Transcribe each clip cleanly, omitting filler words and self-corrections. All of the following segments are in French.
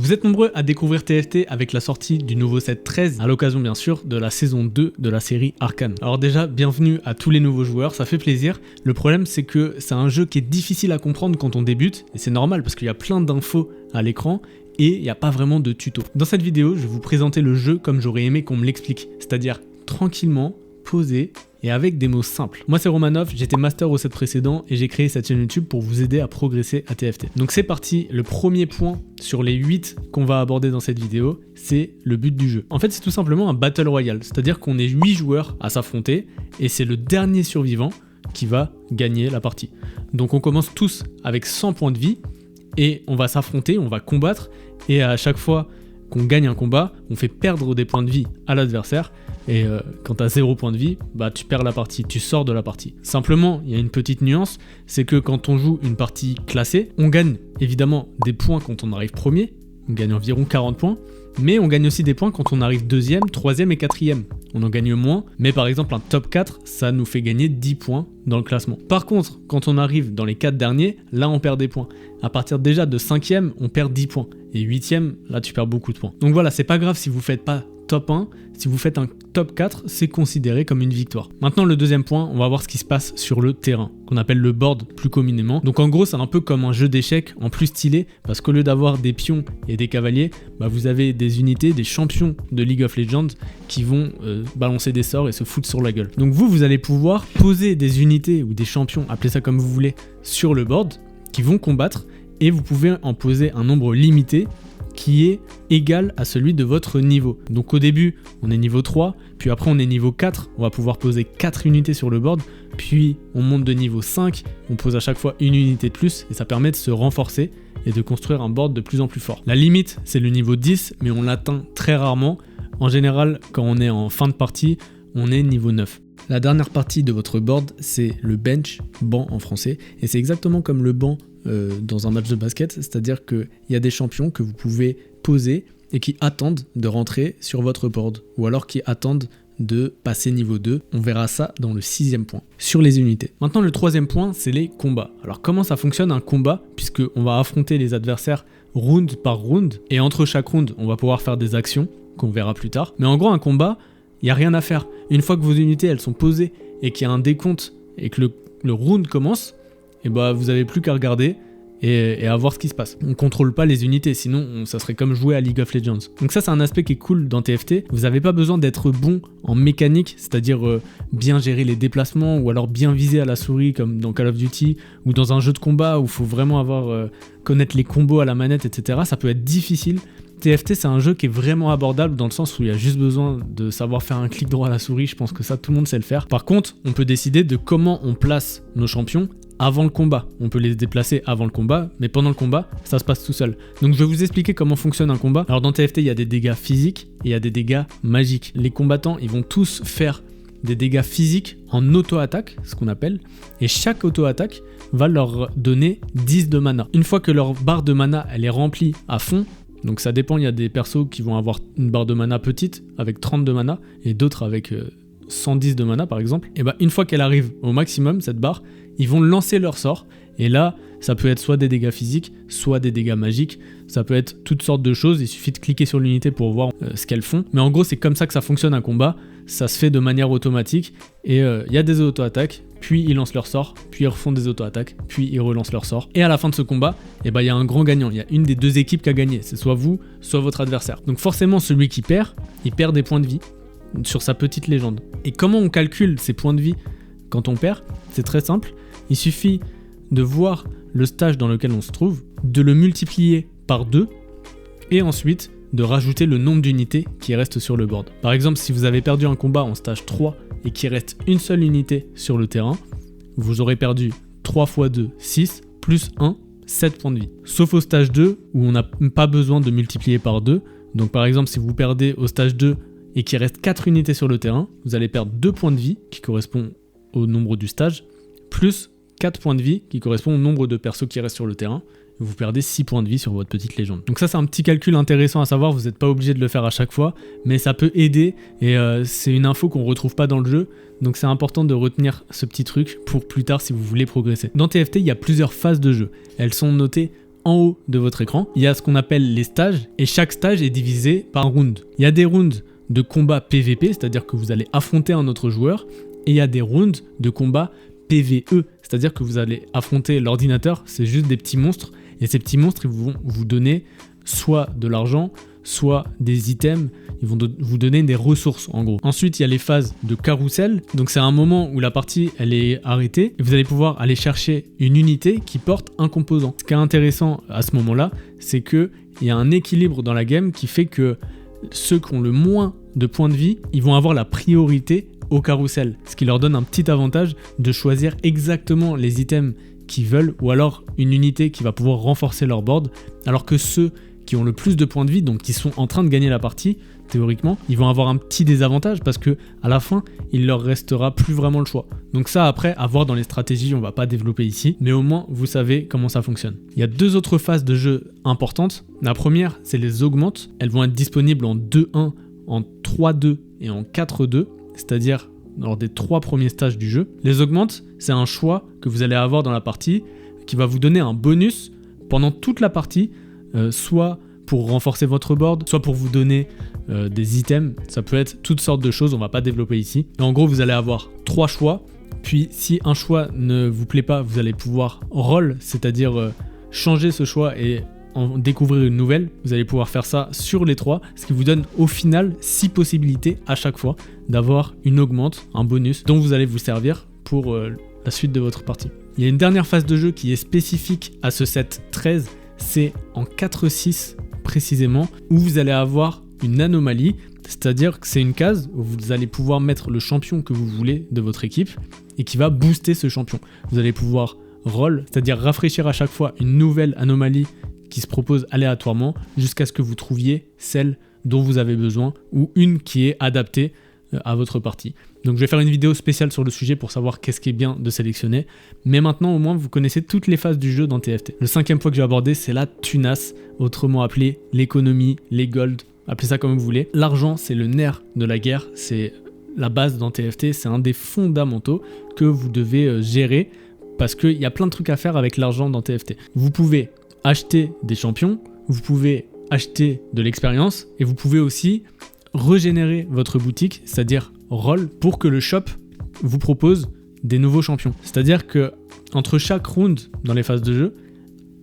Vous êtes nombreux à découvrir TFT avec la sortie du nouveau set 13, à l'occasion bien sûr de la saison 2 de la série Arcane. Alors déjà, bienvenue à tous les nouveaux joueurs, ça fait plaisir. Le problème c'est que c'est un jeu qui est difficile à comprendre quand on débute, et c'est normal parce qu'il y a plein d'infos à l'écran, et il n'y a pas vraiment de tuto. Dans cette vidéo, je vais vous présenter le jeu comme j'aurais aimé qu'on me l'explique, c'est-à-dire tranquillement, posé, et avec des mots simples. Moi c'est Romanov, j'étais master au set précédent et j'ai créé cette chaîne YouTube pour vous aider à progresser à TFT. Donc c'est parti, le premier point sur les 8 qu'on va aborder dans cette vidéo, c'est le but du jeu. En fait c'est tout simplement un Battle Royale, c'est-à-dire qu'on est 8 joueurs à s'affronter et c'est le dernier survivant qui va gagner la partie. Donc on commence tous avec 100 points de vie et on va s'affronter, on va combattre et à chaque fois qu'on gagne un combat, on fait perdre des points de vie à l'adversaire. Et quand tu as 0 point de vie, bah tu perds la partie, tu sors de la partie. Simplement, il y a une petite nuance, c'est que quand on joue une partie classée, on gagne évidemment des points quand on arrive premier, on gagne environ 40 points, mais on gagne aussi des points quand on arrive deuxième, troisième et quatrième. On en gagne moins, mais par exemple un top 4, ça nous fait gagner 10 points dans le classement. Par contre, quand on arrive dans les 4 derniers, là on perd des points. À partir déjà de 5e, on perd 10 points. Et 8e, là tu perds beaucoup de points. Donc voilà, c'est pas grave si vous faites pas top 1, si vous faites un top 4, c'est considéré comme une victoire. Maintenant le deuxième point, on va voir ce qui se passe sur le terrain, qu'on appelle le board plus communément. Donc en gros c'est un peu comme un jeu d'échecs en plus stylé, parce qu'au lieu d'avoir des pions et des cavaliers, bah, vous avez des unités, des champions de League of Legends qui vont balancer des sorts et se foutre sur la gueule. Donc vous allez pouvoir poser des unités ou des champions, appelez ça comme vous voulez, sur le board, qui vont combattre, et vous pouvez en poser un nombre limité qui est égal à celui de votre niveau. Donc au début, on est niveau 3, puis après on est niveau 4, on va pouvoir poser 4 unités sur le board, puis on monte de niveau 5, on pose à chaque fois une unité de plus, et ça permet de se renforcer et de construire un board de plus en plus fort. La limite, c'est le niveau 10, mais on l'atteint très rarement. En général, quand on est en fin de partie, on est niveau 9. La dernière partie de votre board, c'est le bench, banc en français, et c'est exactement comme le banc dans un match de basket, c'est-à-dire qu'il y a des champions que vous pouvez poser et qui attendent de rentrer sur votre board, ou alors qui attendent de passer niveau 2. On verra ça dans le 6e point, sur les unités. Maintenant le 3e point, c'est les combats. Alors comment ça fonctionne un combat, puisqu'on va affronter les adversaires round par round, et entre chaque round, on va pouvoir faire des actions qu'on verra plus tard. Mais en gros un combat, il n'y a rien à faire. Une fois que vos unités elles sont posées et qu'il y a un décompte et que le round commence, et bah vous n'avez plus qu'à regarder et à voir ce qui se passe. On contrôle pas les unités, sinon ça serait comme jouer à League of Legends. Donc ça c'est un aspect qui est cool dans TFT. Vous n'avez pas besoin d'être bon en mécanique, c'est-à-dire bien gérer les déplacements ou alors bien viser à la souris comme dans Call of Duty ou dans un jeu de combat où il faut vraiment connaître les combos à la manette, etc. Ça peut être difficile. TFT c'est un jeu qui est vraiment abordable dans le sens où il y a juste besoin de savoir faire un clic droit à la souris, je pense que ça tout le monde sait le faire. Par contre, on peut décider de comment on place nos champions avant le combat. On peut les déplacer avant le combat, mais pendant le combat, ça se passe tout seul. Donc je vais vous expliquer comment fonctionne un combat. Alors dans TFT, il y a des dégâts physiques et il y a des dégâts magiques. Les combattants, ils vont tous faire des dégâts physiques en auto-attaque, ce qu'on appelle, et chaque auto-attaque va leur donner 10 de mana. Une fois que leur barre de mana, elle est remplie à fond, donc ça dépend, il y a des persos qui vont avoir une barre de mana petite avec 30 de mana et d'autres avec 110 de mana par exemple. Et bah une fois qu'elle arrive au maximum, cette barre, ils vont lancer leur sort et là ça peut être soit des dégâts physiques, soit des dégâts magiques, ça peut être toutes sortes de choses, il suffit de cliquer sur l'unité pour voir ce qu'elles font. Mais en gros c'est comme ça que ça fonctionne un combat, ça se fait de manière automatique et il y a des auto-attaques, puis ils lancent leur sort, puis ils refont des auto-attaques, puis ils relancent leur sort. Et à la fin de ce combat, il y a un grand gagnant, il y a une des deux équipes qui a gagné, c'est soit vous, soit votre adversaire. Donc forcément celui qui perd, il perd des points de vie sur sa petite légende. Et comment on calcule ces points de vie quand on perd? C'est très simple, il suffit de voir le stage dans lequel on se trouve, de le multiplier par 2 et ensuite de rajouter le nombre d'unités qui restent sur le board. Par exemple, si vous avez perdu un combat en stage 3 et qu'il reste une seule unité sur le terrain, vous aurez perdu 3 x 2, 6, plus 1, 7 points de vie. Sauf au stage 2 où on n'a pas besoin de multiplier par 2. Donc par exemple, si vous perdez au stage 2 et qu'il reste 4 unités sur le terrain, vous allez perdre 2 points de vie qui correspondent au nombre du stage, plus 4 points de vie qui correspondent au nombre de persos qui restent sur le terrain. Vous perdez 6 points de vie sur votre petite légende. Donc ça c'est un petit calcul intéressant à savoir, vous n'êtes pas obligé de le faire à chaque fois, mais ça peut aider et c'est une info qu'on ne retrouve pas dans le jeu, donc c'est important de retenir ce petit truc pour plus tard si vous voulez progresser. Dans TFT, il y a plusieurs phases de jeu, elles sont notées en haut de votre écran, il y a ce qu'on appelle les stages et chaque stage est divisé par round. Il y a des rounds de combat PVP, c'est-à-dire que vous allez affronter un autre joueur, et il y a des rounds de combat PVE, c'est-à-dire que vous allez affronter l'ordinateur, c'est juste des petits monstres, et ces petits monstres ils vont vous donner soit de l'argent, soit des items, ils vont vous donner des ressources en gros. Ensuite, il y a les phases de carrousel, donc c'est un moment où la partie elle est arrêtée, et vous allez pouvoir aller chercher une unité qui porte un composant. Ce qui est intéressant à ce moment-là, c'est qu'il y a un équilibre dans la game qui fait que ceux qui ont le moins de points de vie, ils vont avoir la priorité au carrousel, ce qui leur donne un petit avantage de choisir exactement les items qu'ils veulent ou alors une unité qui va pouvoir renforcer leur board, alors que ceux qui ont le plus de points de vie, donc qui sont en train de gagner la partie, théoriquement, ils vont avoir un petit désavantage parce que à la fin, il leur restera plus vraiment le choix. Donc ça, après, à voir dans les stratégies, on va pas développer ici, mais au moins, vous savez comment ça fonctionne. Il y a deux autres phases de jeu importantes. La première, c'est les augmentes. Elles vont être disponibles en 2-1, en 3-2 et en 4-2, c'est-à-dire lors des 3 premiers stages du jeu. Les augmentes, c'est un choix que vous allez avoir dans la partie qui va vous donner un bonus pendant toute la partie, soit pour renforcer votre board, soit pour vous donner des items. Ça peut être toutes sortes de choses, on va pas développer ici. Et en gros, vous allez avoir 3 choix, puis si un choix ne vous plaît pas, vous allez pouvoir roll, c'est-à-dire changer ce choix et en découvrir une nouvelle. Vous allez pouvoir faire ça sur les 3, ce qui vous donne au final 6 possibilités à chaque fois d'avoir une augmente, un bonus dont vous allez vous servir pour la suite de votre partie. Il y a une dernière phase de jeu qui est spécifique à ce set 13, c'est en 4-6 précisément, où vous allez avoir une anomalie, c'est-à-dire que c'est une case où vous allez pouvoir mettre le champion que vous voulez de votre équipe et qui va booster ce champion. Vous allez pouvoir roll, c'est-à-dire rafraîchir à chaque fois une nouvelle anomalie qui se propose aléatoirement jusqu'à ce que vous trouviez celle dont vous avez besoin ou une qui est adaptée à votre partie. Donc je vais faire une vidéo spéciale sur le sujet pour savoir qu'est-ce qui est bien de sélectionner. Mais maintenant au moins vous connaissez toutes les phases du jeu dans TFT. Le 5e point que j'ai abordé, c'est la tunasse, autrement appelée l'économie, les gold, appelez ça comme vous voulez. L'argent, c'est le nerf de la guerre, c'est la base dans TFT, c'est un des fondamentaux que vous devez gérer parce qu'il y a plein de trucs à faire avec l'argent dans TFT. Vous pouvez acheter des champions, vous pouvez acheter de l'expérience et vous pouvez aussi régénérer votre boutique, c'est-à-dire roll, pour que le shop vous propose des nouveaux champions. C'est-à-dire que entre chaque round dans les phases de jeu,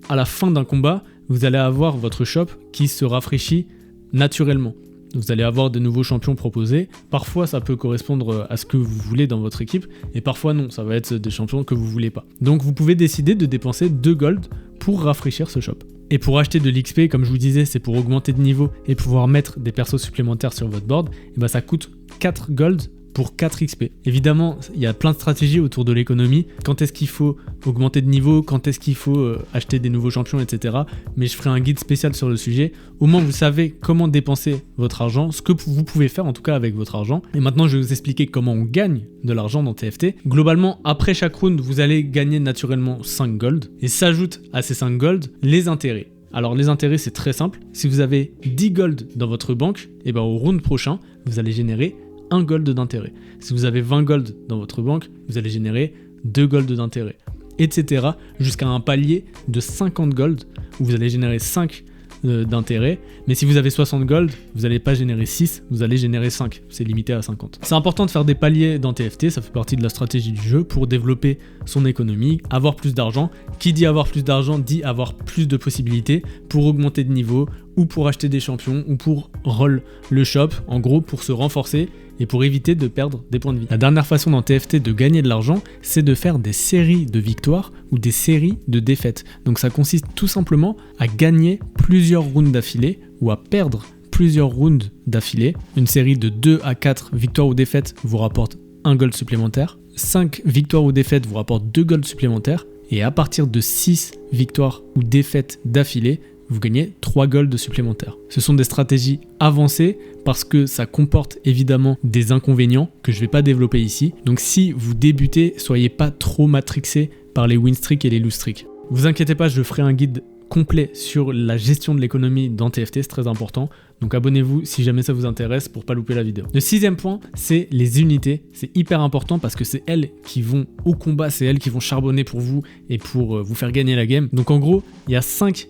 à la fin d'un combat, vous allez avoir votre shop qui se rafraîchit naturellement. Vous allez avoir de nouveaux champions proposés. Parfois, ça peut correspondre à ce que vous voulez dans votre équipe, et parfois non, ça va être des champions que vous voulez pas. Donc vous pouvez décider de dépenser 2 gold pour rafraîchir ce shop. Et pour acheter de l'XP, comme je vous disais, c'est pour augmenter de niveau et pouvoir mettre des persos supplémentaires sur votre board, et ben ça coûte 4 gold pour 4 XP. Évidemment, il y a plein de stratégies autour de l'économie. Quand est-ce qu'il faut augmenter de niveau, quand est-ce qu'il faut acheter des nouveaux champions, etc. Mais je ferai un guide spécial sur le sujet. Au moins, vous savez comment dépenser votre argent, ce que vous pouvez faire en tout cas avec votre argent. Et maintenant, je vais vous expliquer comment on gagne de l'argent dans TFT. Globalement, après chaque round, vous allez gagner naturellement 5 gold. Et s'ajoute à ces 5 gold les intérêts. Alors les intérêts, c'est très simple. Si vous avez 10 gold dans votre banque, et ben au round prochain, vous allez générer 1 gold d'intérêt. Si vous avez 20 gold dans votre banque, vous allez générer 2 gold d'intérêt, etc. jusqu'à un palier de 50 gold où vous allez générer 5 d'intérêt. Mais si vous avez 60 gold, vous n'allez pas générer 6, vous allez générer 5. C'est limité à 50. C'est important de faire des paliers dans TFT, ça fait partie de la stratégie du jeu pour développer son économie, avoir plus d'argent. Qui dit avoir plus d'argent dit avoir plus de possibilités pour augmenter de niveau ou pour acheter des champions ou pour roll le shop, en gros pour se renforcer et pour éviter de perdre des points de vie. La dernière façon dans TFT de gagner de l'argent, c'est de faire des séries de victoires ou des séries de défaites. Donc ça consiste tout simplement à gagner plusieurs rounds d'affilée ou à perdre plusieurs rounds d'affilée. Une série de 2 à 4 victoires ou défaites vous rapporte 1 gold supplémentaire. 5 victoires ou défaites vous rapportent 2 gold supplémentaires. Et à partir de 6 victoires ou défaites d'affilée, vous gagnez 3 gold supplémentaires. Ce sont des stratégies avancées parce que ça comporte évidemment des inconvénients que je ne vais pas développer ici. Donc si vous débutez, soyez pas trop matrixé par les win streaks et les lose streaks. Vous inquiétez pas, je ferai un guide complet sur la gestion de l'économie dans TFT, c'est très important. Donc abonnez-vous si jamais ça vous intéresse pour pas louper la vidéo. Le 6e point, c'est les unités. C'est hyper important parce que c'est elles qui vont au combat, c'est elles qui vont charbonner pour vous et pour vous faire gagner la game. Donc en gros, il y a 5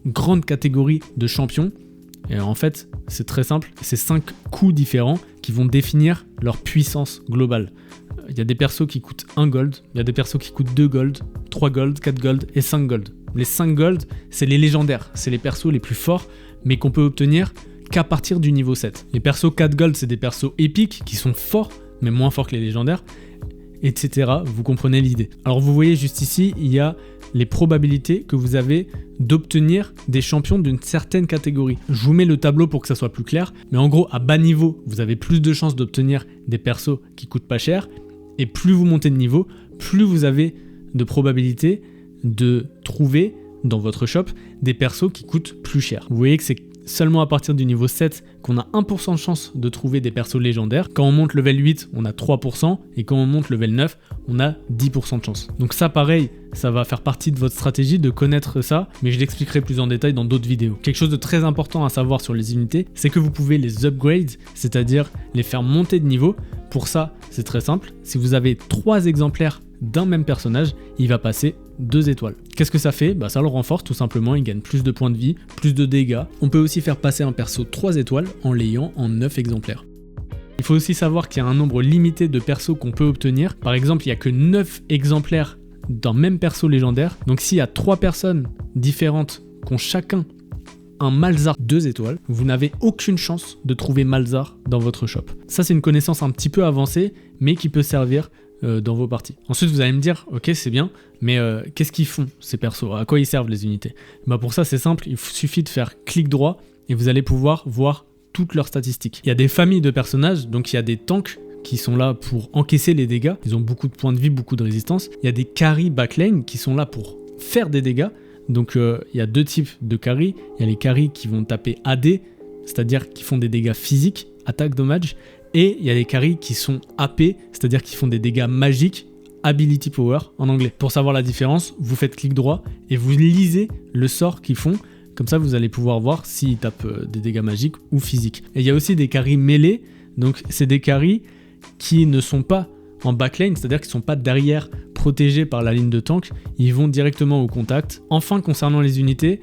grandes catégories de champions. Et en fait, c'est très simple, c'est 5 coups différents qui vont définir leur puissance globale. Il y a des persos qui coûtent 1 gold, il y a des persos qui coûtent 2 gold, 3 gold, 4 gold et 5 gold. Les 5 gold, c'est les légendaires, c'est les persos les plus forts, mais qu'on peut obtenir qu'à partir du niveau 7. Les persos 4 gold, c'est des persos épiques qui sont forts, mais moins forts que les légendaires, etc. Vous comprenez l'idée. Alors vous voyez juste ici, il y a les probabilités que vous avez d'obtenir des champions d'une certaine catégorie. Je vous mets le tableau pour que ça soit plus clair, mais en gros, à bas niveau, vous avez plus de chances d'obtenir des persos qui coûtent pas cher, et plus vous montez de niveau, plus vous avez de probabilités de trouver dans votre shop des persos qui coûtent plus cher. Vous voyez que c'est seulement à partir du niveau 7 qu'on a 1% de chance de trouver des persos légendaires. Quand on monte level 8, on a 3%, et quand on monte level 9, on a 10% de chance. Donc ça, pareil, ça va faire partie de votre stratégie de connaître ça, mais je l'expliquerai plus en détail dans d'autres vidéos. Quelque chose de très important à savoir sur les unités, c'est que vous pouvez les upgrade, c'est-à-dire les faire monter de niveau. Pour ça, c'est très simple. Si vous avez 3 exemplaires d'un même personnage, il va passer 2 étoiles. Qu'est-ce que ça fait? Ça le renforce tout simplement, il gagne plus de points de vie, plus de dégâts. On peut aussi faire passer un perso 3 étoiles en l'ayant en 9 exemplaires. Il faut aussi savoir qu'il y a un nombre limité de persos qu'on peut obtenir. Par exemple, il n'y a que 9 exemplaires d'un même perso légendaire. Donc s'il y a 3 personnes différentes qui ont chacun un Malzahar 2 étoiles, vous n'avez aucune chance de trouver Malzahar dans votre shop. Ça, c'est une connaissance un petit peu avancée, mais qui peut servir dans vos parties. Ensuite, vous allez me dire, ok, c'est bien, mais qu'est-ce qu'ils font ces persos? À quoi ils servent les unités? Pour ça, c'est simple, il suffit de faire clic droit et vous allez pouvoir voir toutes leurs statistiques. Il y a des familles de personnages, donc il y a des tanks qui sont là pour encaisser les dégâts, ils ont beaucoup de points de vie, beaucoup de résistance. Il y a des carry backlane qui sont là pour faire des dégâts, donc il y a 2 types de carry. Il y a les carry qui vont taper AD, c'est-à-dire qui font des dégâts physiques, attaque, dommage, et il y a les carry qui sont AP, c'est-à-dire qui font des dégâts magiques, ability power en anglais. Pour savoir la différence, vous faites clic droit et vous lisez le sort qu'ils font. Comme ça, vous allez pouvoir voir s'ils tapent des dégâts magiques ou physiques. Et il y a aussi des carry mêlés, donc c'est des carry qui ne sont pas en backlane, c'est-à-dire qu'ils ne sont pas derrière protégés par la ligne de tank, ils vont directement au contact. Enfin, concernant les unités,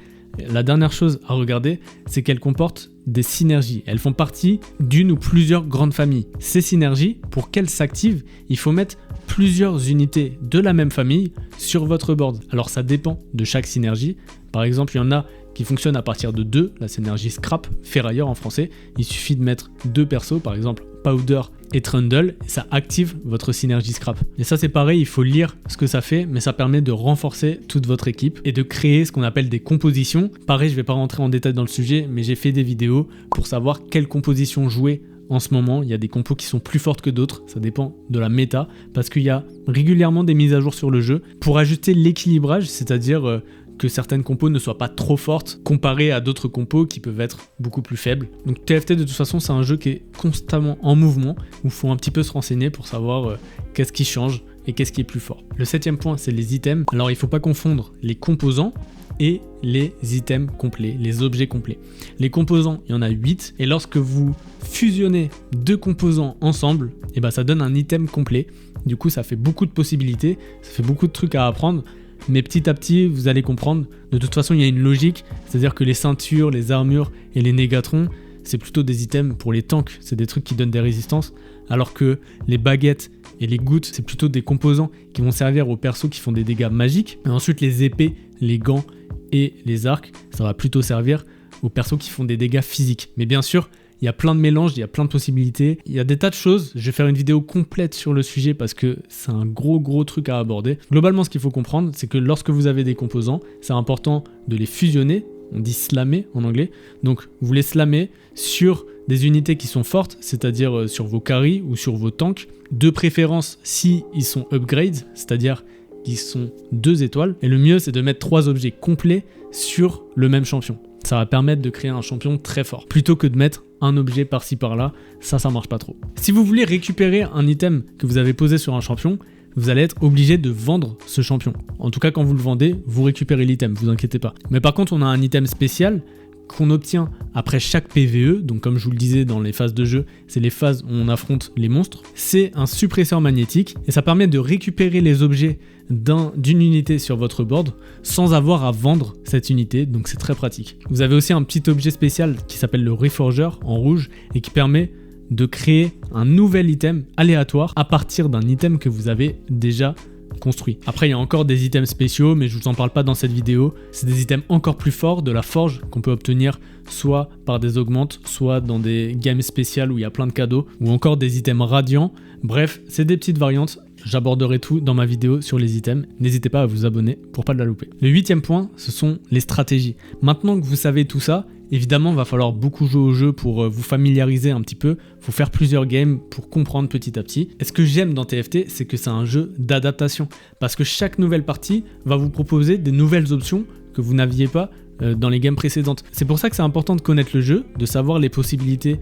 la dernière chose à regarder, c'est qu'elles comportent des synergies. Elles font partie d'une ou plusieurs grandes familles. Ces synergies, pour qu'elles s'activent, il faut mettre plusieurs unités de la même famille sur votre board. Alors ça dépend de chaque synergie. Par exemple, il y en a qui fonctionnent à partir de 2, la synergie Scrap, Ferrailleur en français. Il suffit de mettre 2 persos, par exemple Powder et Trundle, et ça active votre synergie Scrap. Et ça c'est pareil, il faut lire ce que ça fait, mais ça permet de renforcer toute votre équipe et de créer ce qu'on appelle des compositions. Pareil, je vais pas rentrer en détail dans le sujet, mais j'ai fait des vidéos pour savoir quelle composition jouer en ce moment. Il y a des compos qui sont plus fortes que d'autres, ça dépend de la méta, parce qu'il y a régulièrement des mises à jour sur le jeu pour ajuster l'équilibrage, c'est-à-dire que certaines compos ne soient pas trop fortes comparées à d'autres compos qui peuvent être beaucoup plus faibles. Donc TFT de toute façon c'est un jeu qui est constamment en mouvement, où il faut un petit peu se renseigner pour savoir qu'est-ce qui change et qu'est-ce qui est plus fort. Le 7e point, c'est les items. Alors il ne faut pas confondre les composants et les items complets, les objets complets. Les composants, il y en a 8, et lorsque vous fusionnez 2 composants ensemble, et ça donne un item complet. Du coup ça fait beaucoup de possibilités, ça fait beaucoup de trucs à apprendre. Mais petit à petit, vous allez comprendre, de toute façon, il y a une logique, c'est-à-dire que les ceintures, les armures et les négatrons, c'est plutôt des items pour les tanks, c'est des trucs qui donnent des résistances, alors que les baguettes et les gouttes, c'est plutôt des composants qui vont servir aux persos qui font des dégâts magiques. Et ensuite, les épées, les gants et les arcs, ça va plutôt servir aux persos qui font des dégâts physiques. Mais bien sûr, il y a plein de mélanges, il y a plein de possibilités, il y a des tas de choses. Je vais faire une vidéo complète sur le sujet parce que c'est un gros truc à aborder. Globalement, ce qu'il faut comprendre, c'est que lorsque vous avez des composants, c'est important de les fusionner. On dit slammer en anglais. Donc, vous les slammez sur des unités qui sont fortes, c'est-à-dire sur vos carry ou sur vos tanks. De préférence, si ils sont upgrades, c'est-à-dire qu'ils sont 2 étoiles. Et le mieux, c'est de mettre 3 objets complets sur le même champion. Ça va permettre de créer un champion très fort, plutôt que de mettre un objet par-ci par-là, ça marche pas trop. Si vous voulez récupérer un item que vous avez posé sur un champion, vous allez être obligé de vendre ce champion. En tout cas, quand vous le vendez, vous récupérez l'item, vous inquiétez pas. Mais par contre, on a un item spécial qu'on obtient après chaque PVE, donc comme je vous le disais dans les phases de jeu, c'est les phases où on affronte les monstres. C'est un suppresseur magnétique et ça permet de récupérer les objets d'une unité sur votre board sans avoir à vendre cette unité, donc c'est très pratique. Vous avez aussi un petit objet spécial qui s'appelle le Reforger en rouge et qui permet de créer un nouvel item aléatoire à partir d'un item que vous avez déjà construit. Après, il y a encore des items spéciaux, mais je vous en parle pas dans cette vidéo. C'est des items encore plus forts de la forge qu'on peut obtenir soit par des augmentes, soit dans des games spéciales où il y a plein de cadeaux, ou encore des items radiants. Bref, c'est des petites variantes. J'aborderai tout dans ma vidéo sur les items. N'hésitez pas à vous abonner pour pas la louper. Le 8e point, ce sont les stratégies. Maintenant que vous savez tout ça, évidemment, il va falloir beaucoup jouer au jeu pour vous familiariser un petit peu. Il faut faire plusieurs games pour comprendre petit à petit. Et ce que j'aime dans TFT, c'est que c'est un jeu d'adaptation. Parce que chaque nouvelle partie va vous proposer des nouvelles options que vous n'aviez pas dans les games précédentes. C'est pour ça que c'est important de connaître le jeu, de savoir les possibilités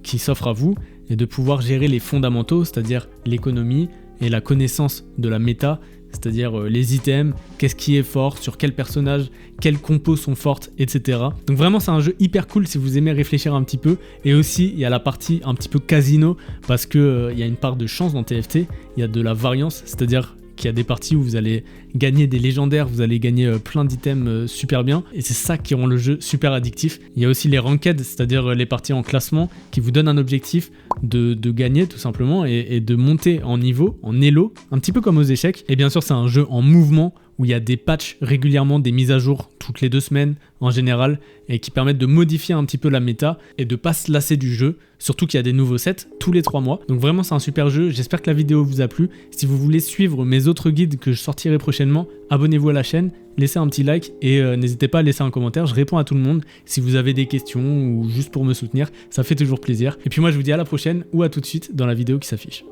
qui s'offrent à vous et de pouvoir gérer les fondamentaux, c'est-à-dire l'économie et la connaissance de la méta, c'est-à-dire les items, qu'est-ce qui est fort, sur quel personnage, quelles compos sont fortes, etc. Donc vraiment c'est un jeu hyper cool si vous aimez réfléchir un petit peu. Et aussi il y a la partie un petit peu casino parce que il y a une part de chance dans TFT, il y a de la variance, c'est-à-dire qu'il y a des parties où vous allez gagner des légendaires, vous allez gagner plein d'items super bien, et c'est ça qui rend le jeu super addictif. Il y a aussi les ranked, c'est-à-dire les parties en classement qui vous donnent un objectif de gagner tout simplement et de monter en niveau, en elo, un petit peu comme aux échecs. Et bien sûr c'est un jeu en mouvement où il y a des patchs régulièrement, des mises à jour toutes les 2 semaines en général, et qui permettent de modifier un petit peu la méta et de pas se lasser du jeu, surtout qu'il y a des nouveaux sets tous les 3 mois. Donc vraiment c'est un super jeu, j'espère que la vidéo vous a plu. Si vous voulez suivre mes autres guides que je sortirai prochainement, abonnez-vous à la chaîne, laissez un petit like et n'hésitez pas à laisser un commentaire, je réponds à tout le monde. Si vous avez des questions ou juste pour me soutenir, ça fait toujours plaisir. Et puis moi je vous dis à la prochaine ou à tout de suite dans la vidéo qui s'affiche.